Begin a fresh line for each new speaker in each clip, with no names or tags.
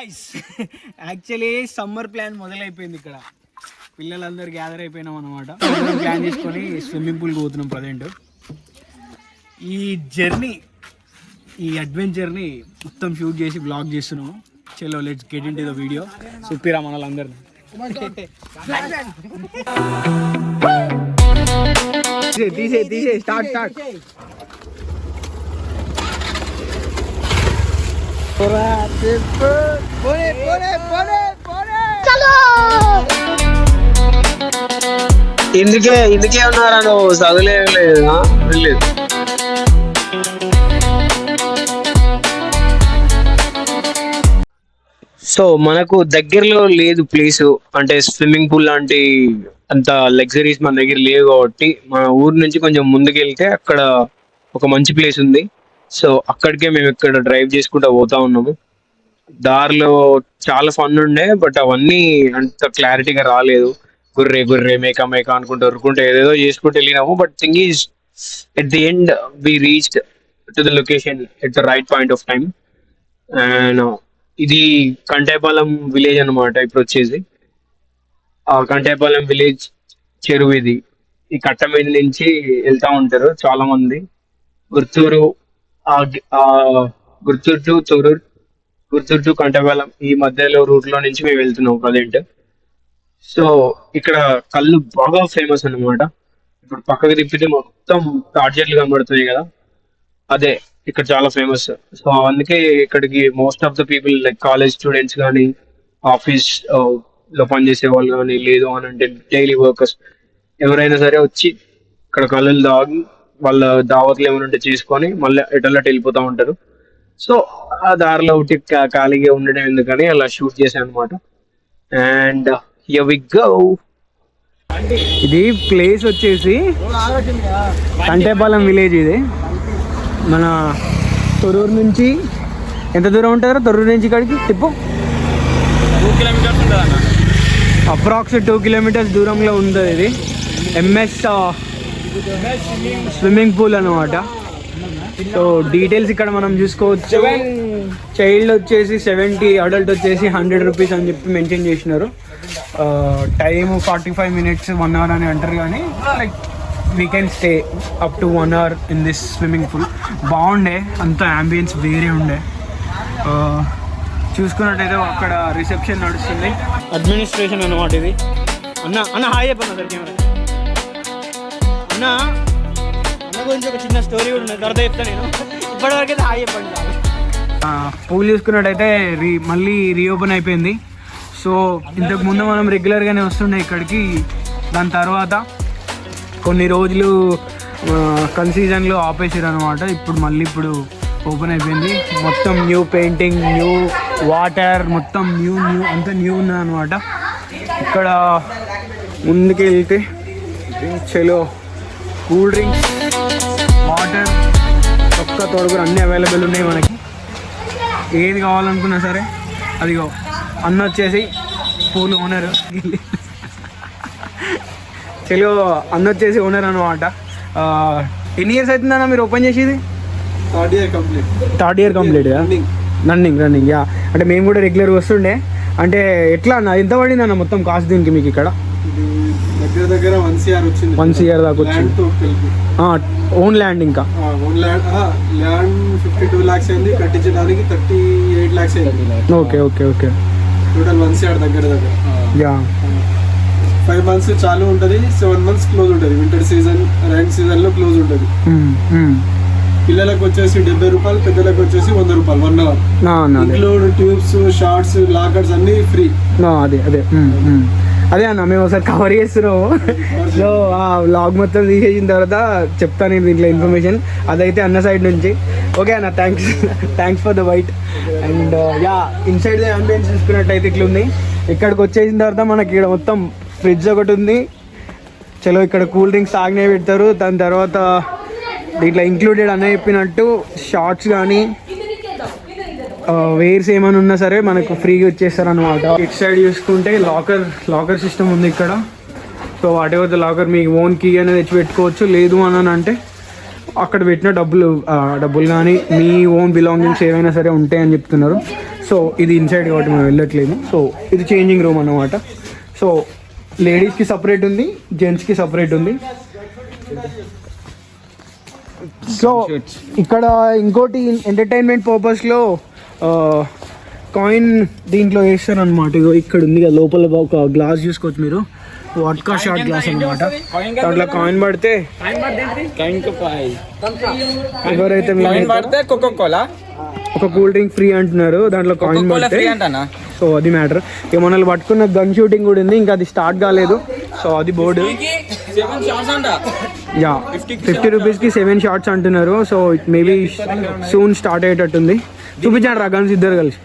Guys actually summer plan మొదలైపోయింది. ఇక్కడ పిల్లలందరూ గ్యాదర్ అయిపోయినాం అనమాట. ప్లాన్ చేసుకొని స్విమ్మింగ్ పూల్కి పోతున్నాం ప్రజెంట్. ఈ జర్నీ, ఈ అడ్వెంచర్ని మొత్తం షూట్ చేసి బ్లాగ్ చేస్తున్నాము. చలో let's get into the video. సుప్పిరా మనలందరినీ తీసే స్టార్ట్
ఇందుకే ఉన్నారా నువ్వు? చదువులేదు. సో మనకు దగ్గరలో లేదు ప్లేస్, అంటే స్విమ్మింగ్ పూల్ లాంటి అంత లగ్జరీస్ మన దగ్గర లేవు కాబట్టి మన ఊరు నుంచి కొంచెం ముందుకెళ్తే అక్కడ ఒక మంచి ప్లేస్ ఉంది. సో అక్కడికే మేము ఇక్కడ డ్రైవ్ చేసుకుంటూ పోతా ఉన్నాము. దారిలో చాలా ఫన్ ఉండే, బట్ అవన్నీ అంత క్లారిటీగా రాలేదు. గుర్రే మేక అనుకుంటూ ఉరుకుంటే ఏదేదో చేసుకుంటూ వెళ్ళినాము. But thing is at the end we reached to the location at the right point of time. And ఇది కంటేపాలెం విలేజ్ అనమాట. ఇప్పుడు వచ్చేసి ఆ కంటేపాలెం విలేజ్ చెరువు ఇది. ఈ కట్ట మీద నుంచి వెళ్తా ఉంటారు చాలా మంది. గుర్తూరు గుర్తూరు టు కంటేపాలెం ఈ మధ్యలో రూట్ లో నుంచి మేము వెళ్తున్నాం ప్రజెంట్. సో ఇక్కడ కళ్ళు బాగా ఫేమస్ అన్నమాట. ఇప్పుడు పక్కకి తిప్పితే మొత్తం తాటి చెట్లు కనబడుతున్నాయి కదా, అదే ఇక్కడ చాలా ఫేమస్. సో అందుకే ఇక్కడికి most of the people like college students కానీ, ఆఫీస్ లో పనిచేసే వాళ్ళు కానీ, లేదు అని అంటే డైలీ వర్కర్స్ ఎవరైనా సరే వచ్చి ఇక్కడ కళ్ళు తాగి వాళ్ళ దావత్లు ఏమైనా ఉంటే చేసుకొని మళ్ళీ ఎటల్లటి వెళ్ళిపోతూ ఉంటారు. సో ఆ దారిలో ఒకటి ఖాళీగా ఉండడం ఎందుకని అలా షూట్ చేశాను అనమాట. And here we go.
ఇది ప్లేస్ వచ్చేసి కంటేపాలెం విలేజ్. ఇది మన తొర్రూరు నుంచి ఎంత దూరం ఉంటారో, తొర్రూరు నుంచి ఇక్కడికి టిప్పు
2 కిలోమీటర్స్ ఉంటుంది అన్న.
అప్రాక్స్ 2 కిలోమీటర్స్ దూరంలో ఉంటుంది. ఇది ఎంఎస్ స్విమ్మింగ్ పూల్ అనమాట. సో డీటెయిల్స్ ఇక్కడ మనం చూసుకోవచ్చు. చైల్డ్ వచ్చేసి 70, అడల్ట్ వచ్చేసి 100 రూపీస్ అని చెప్పి మెన్షన్ చేసినారు. టైమ్ 45 minutes 1 hour అని అంటారు, కానీ like we can stay up to 1 hour in this swimming pool. బాగుండే, అంత అంబియన్స్ వేరే ఉండే. చూసుకున్నట్టయితే అక్కడ రిసెప్షన్ నడుస్తుంది, అడ్మినిస్ట్రేషన్ అనమాట ఇది. అన్న హాయ్ చెప్పండి సార్ కెమెరా. అన్న గురించి ఒక చిన్న స్టోరీ కూడా ఉన్నది, తర్వాత చెప్తాను నేను. ఇప్పటివరకు అయితే హాయ్ చెప్పండి. పూల్ చూసుకున్నట్టయితే మళ్ళీ రీఓపెన్ అయిపోయింది. సో ఇంతకు ముందు మనం రెగ్యులర్గానే వస్తుండే ఇక్కడికి. దాని తర్వాత కొన్ని రోజులు కన్సీజన్లో ఆపేసారు అనమాట. ఇప్పుడు ఓపెన్ అయిపోయింది. మొత్తం న్యూ పెయింటింగ్, న్యూ వాటర్, మొత్తం న్యూ అంతా న్యూ ఉన్నది అనమాట. ఇక్కడ ముందుకు వెళ్తే చలో కూల్ డ్రింక్స్, వాటర్, ఒక్క తోడుగురు అన్నీ అవైలబుల్ ఉన్నాయి మనకి. ఏది కావాలనుకున్నా సరే అదిగో. అన్న వచ్చేసి పూల్ ఓనర్. చలో అన్న వచ్చేసి ఓనర్ అనమాట. ఎన్ని ఇయర్స్ అవుతుందన్న మీరు ఓపెన్ చేసేది? Third year complete running. Yeah, అంటే మేము కూడా రెగ్యులర్గా వస్తుండే. అంటే ఎట్లా అన్న, ఎంత పడింది అన్న మొత్తం కాస్ట్ దీనికి మీకు? ఇక్కడ
దగ్గర 1 CR
దాకా వచ్చింది. ఓన్ ల్యాండ్, ఇంకా
ల్యాండ్ 52 lakhs అయింది, కట్టించడానికి 38 lakhs అయింది.
ఓకే
టోటల్ 1 CR దగ్గర.
యా,
5 months చాలు ఉంటుంది, 7 months క్లోజ్ ఉంటుంది. వింటర్ సీజన్, రైన్ సీజన్ లో క్లోజ్ ఉంటుంది. పిల్లలకు వచ్చేసి 70 రూపాయలు, పెద్దలకు వచ్చేసి 100 రూపాయలు 1 hour. Include tubes, shorts, lockers అన్ని ఫ్రీ.
అదే అన్న మేము ఒకసారి కవర్ చేస్తున్నాము. సో ఆ వ్లాగ్ మొత్తం తీసేసిన తర్వాత చెప్తాను నేను దీంట్లో ఇన్ఫర్మేషన్. అదైతే అన్న సైడ్ నుంచి. ఓకే అన్న, thanks for the white. And yeah, inside the ambience చూసుకున్నట్టయితే ఇట్లా ఉంది. ఇక్కడికి వచ్చేసిన తర్వాత మనకి ఇక్కడ మొత్తం ఫ్రిడ్జ్ ఒకటి ఉంది. చలో ఇక్కడ కూల్ డ్రింక్స్ తాగినే పెడతారు. దాని తర్వాత దీంట్లో ఇంక్లూడెడ్ అన్న చెప్పినట్టు షార్ట్స్ కానీ వేర్స్ ఏమైనా ఉన్నా సరే మనకు ఫ్రీగా ఇచ్చేస్తారు అనమాట. ఇటు సైడ్ చూసుకుంటే లాకర్ సిస్టమ్ ఉంది ఇక్కడ. So whatever the locker మీ ఓన్ కీ అనేది తెచ్చి పెట్టుకోవచ్చు. లేదు అని అంటే అక్కడ పెట్టిన డబ్బులు కానీ మీ ఓన్ బిలాంగింగ్స్ ఏవైనా సరే ఉంటాయని చెప్తున్నారు. సో ఇది ఇన్సైడ్ కాబట్టి మనం వెళ్ళట్లేదు. సో ఇది చేంజింగ్ రూమ్ అన్నమాట. సో లేడీస్కి సపరేట్ ఉంది, జెంట్స్కి సపరేట్ ఉంది. సో ఇక్కడ ఇంకోటి ఎంటర్టైన్మెంట్ పర్పస్లో కాయిన్ దీంట్లో వేస్తారు అనమాట. ఇగో ఇక్కడ ఉంది కదా లోపల ఒక గ్లాస్ చూసుకోవచ్చు మీరు, వాడ్కా షాట్ గ్లాస్ అనమాట. దాంట్లో కాయిన్ పడితే ఎవరైతే ఒక కూల్ డ్రింక్ ఫ్రీ అంటున్నారు, దాంట్లో కాయిన్ పడితే. సో అది మ్యాటర్. ఇక మనల్ని పట్టుకున్న గన్ షూటింగ్ కూడా ఉంది, ఇంకా అది స్టార్ట్ కాలేదు. సో అది బోర్డు. యా 50 రూపీస్కి 7 షాట్స్ అంటున్నారు. So it maybe soon start అయ్యేటట్టుంది. చూపించాడు రా గన్స్ ఇద్దరు కలిసి.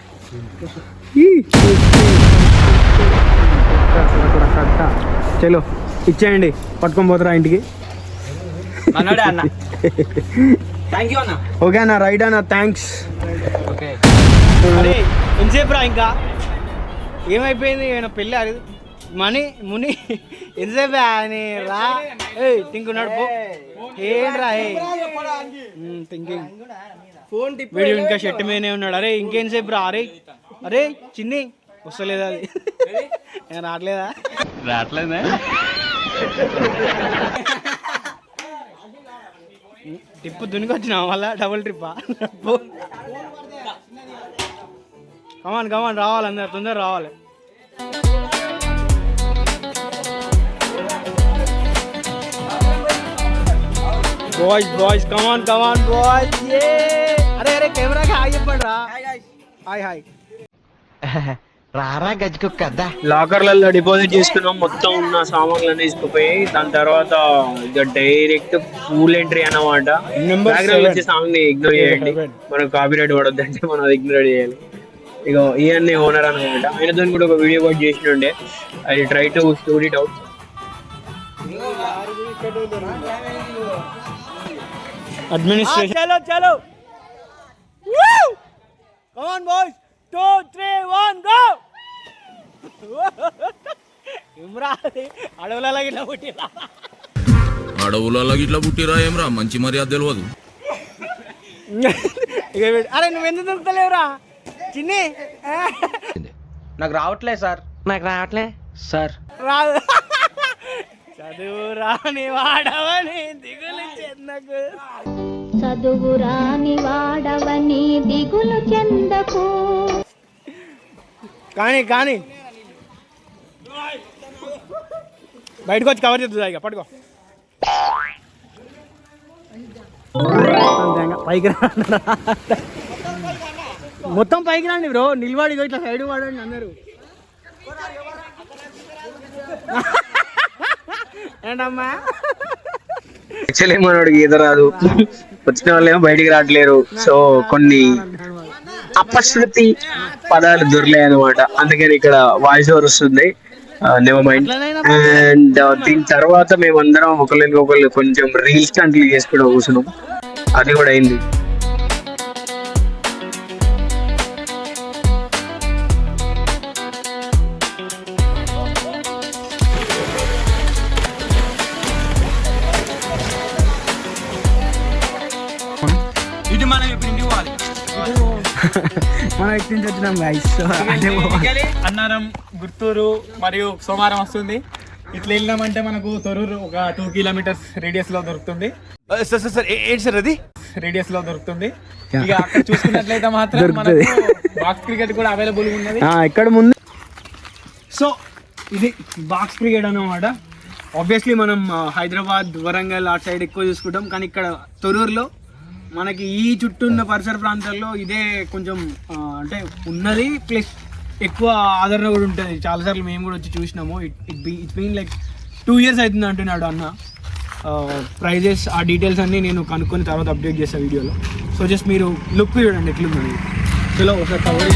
చలో ఇచ్చేయండి, పట్టుకొని పోతారా ఇంటికి. ఓకే అన్న, రైట్ అన్న, థ్యాంక్స్. ఎంతసేపు రా, ఇంకా ఏమైపోయింది పెళ్ళి మనీ ముని ఎంతసేపు అని రా. థింక్ నడుపు ఏంట్రా థింకింగ్ వీడియో ఇంకా షర్ట్ మీదనే ఉన్నాడు. అరే ఇంకేంసేపు రా. అరే చిన్ని వస్తలేదా, అది రావట్లేదా? ట్రిప్ దునికి వచ్చినా మళ్ళా డబుల్ ట్రిప్పా? కమాన్ కమాన్ రావాలి, అందరు తొందర రావాలి. Boys come on boys. అరే కెమెరాకి హాయ్ చెప్పండి రా. Hi hi.
రారా గజ్జుకు కదా.
లాకర్లలో డిపాజిట్ చేసుకున్నాం మొత్తం ఉన్న సామాన్లన్నీ తీసుకుపోయి. దాని తర్వాత ఇక డైరెక్ట్ ఫుల్ ఎంట్రీ అన్నమాట. బ్యాక్గ్రౌండ్ వచ్చే సాంగ్ ని ఇగ్నోర్ చేయండి, మనకు కాపీరైట్ పడొద్దంటే మనం అది ఇగ్నోర్ చేయాలి. ఇక ఈయన్ని ఓనర్ అనమాట. ఆయనతో కూడా ఒక వీడియో కూడా చేసినుండే, I try to store it out.
Administration చలో కమ్ ఆన్ బాయ్స్ 2 3 1 గో. ఇమ్రా అడవులలో గిట్లా పుట్టిరా ఏమ్రా, మంచి మర్యాద తెలియదు. అరే నువ్వు ఎందుకు దొరుకుతలేవురా చిన్ని?
నాకు రావట్లే సార్.
రాదు. చదువు రాని వాడవని దిగులు చెందకు.
చదువు రాని వాడవని దిగులు చెందకు.
కానీ బయటకు వచ్చి కవర్ చేద్దా, ఇక పట్టుకో. పైకి రా, మొత్తం పైకి రండి బ్రో. నిలబడి ఇట్లా సైడ్ వాడండి అందరూ. ఏంటమ్మా
యాక్చువల్లీ మనోడికి ఈత రాదు, వచ్చిన వాళ్ళు ఏమో బయటికి రావట్లేరు. సో కొన్ని అపశృతి పదాలు దొరలే అనమాట, అందుకని ఇక్కడ వాయిస్ ఓవర్ వస్తుంది. Never mind. అండ్ దీని తర్వాత మేమందరం ఒకళ్ళు కొంచెం రీల్స్ స్టంట్లు చేసుకోవడం కూర్చున్నాం, అది కూడా అయింది.
మనం ఎక్కడి నుంచి వచ్చినాం గైస్.
అన్నారం, గుర్తూరు మరియు సోమారం వస్తుంది. ఇట్లా వెళ్ళినామంటే మనకు తొర్రూరు ఒక 2 కిలోమీటర్స్ రేడియస్ లో దొరుకుతుంది. రేడియస్ లో దొరుకుతుంది. ఇక అక్కడ చూసుకున్నట్లయితే మాత్రం మనకు బాక్స్ క్రికెట్ కూడా అవైలబుల్ ఉన్నది
ఇక్కడ ముందు. సో ఇది బాక్స్ క్రికెట్ అన్నమాట. ఆబ్వియస్లీ మనం హైదరాబాద్, వరంగల్ ఆ సైడ్ ఎక్కువ చూసుకుంటాం, కానీ ఇక్కడ తొర్రూరులో మనకి ఈ చుట్టూ ఉన్న పరిసర ప్రాంతాల్లో ఇదే కొంచెం అంటే ఉన్నది, ప్లస్ ఎక్కువ ఆదరణ కూడా ఉంటుంది. చాలాసార్లు మేము కూడా వచ్చి చూసినాము. ఇట్స్ బీన్ లైక్ 2 years అవుతుంది అంటున్నాడు అన్న. ప్రైజెస్ ఆ డీటెయిల్స్ అన్నీ నేను కనుక్కొని తర్వాత అప్డేట్ చేస్తాను వీడియోలో. సో జస్ట్ మీరు లుక్ చూడండి ఎట్లుంది. చలో ఒకసారి కవర్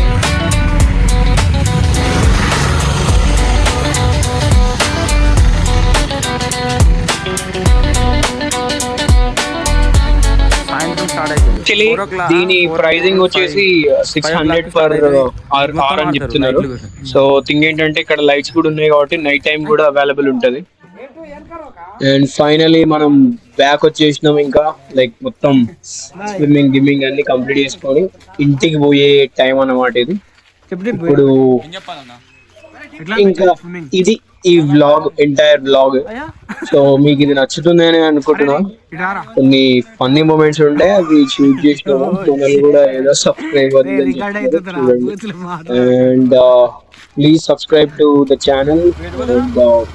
దీని ప్రైజింగ్ వచ్చేసి 600 పర్ ఆర్ అని చెప్తున్నారు. సో థింగ్ ఏంటంటే ఇక్కడ లైట్స్ కూడా ఉన్నాయి కాబట్టి నైట్ టైం కూడా అవైలబుల్ ఉంటది. అండ్ ఫైనలీ మనం బ్యాక్ వచ్చేసినాం. ఇంకా లైక్ మొత్తం స్విమ్మింగ్ గిమ్మింగ్ అన్ని కంప్లీట్ చేసుకొని ఇంటికి పోయే టైం అన్నమాట ఇది. ఇప్పుడు
ఏం చెప్పాలన్నా?
ఇంకా ఇది ఈ వ్లాగ్ ఎంటైర్ వ్లాగ్. సో మీకు ఇది నచ్చుతుంది అని అనుకుంటున్నా. కొన్ని ఫన్నీ మూమెంట్స్ ఉంటే అవి షూట్ చేసినాము. మనల్ని కూడా ఏదో subscribe and please subscribe to the channel.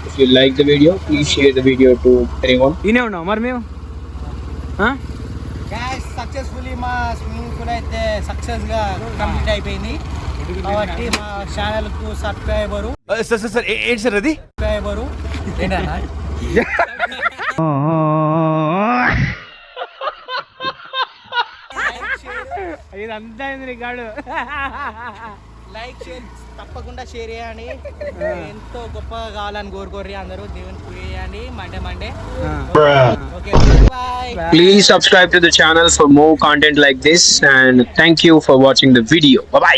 If you like the video please share the video to anyone.
ఈయనే ఉన్నాం మరి మేము.
సక్సెస్ఫుల్లీ మా స్విమ్మింగ్ పూల్ అయితే సక్సెస్ గా కంప్లీట్ అయిపోయింది. కాబట్టి మా ఛానల్ కు సబ్స్క్రైబరు
ఏంటి సార్ అది?
ఏంటన్నా
ఇదంతా అయింది రికార్డు.
లైక్ షేర్ తప్పకుండా షేర్ చేయండి. ఎంతో గొప్పగా కావాలని కోరుకోర్రి అందరూ. దేవుని పూజ చేయండి Monday. Okay bye.
Please subscribe to the channel for more content like this and thank you for watching the video. Bye bye.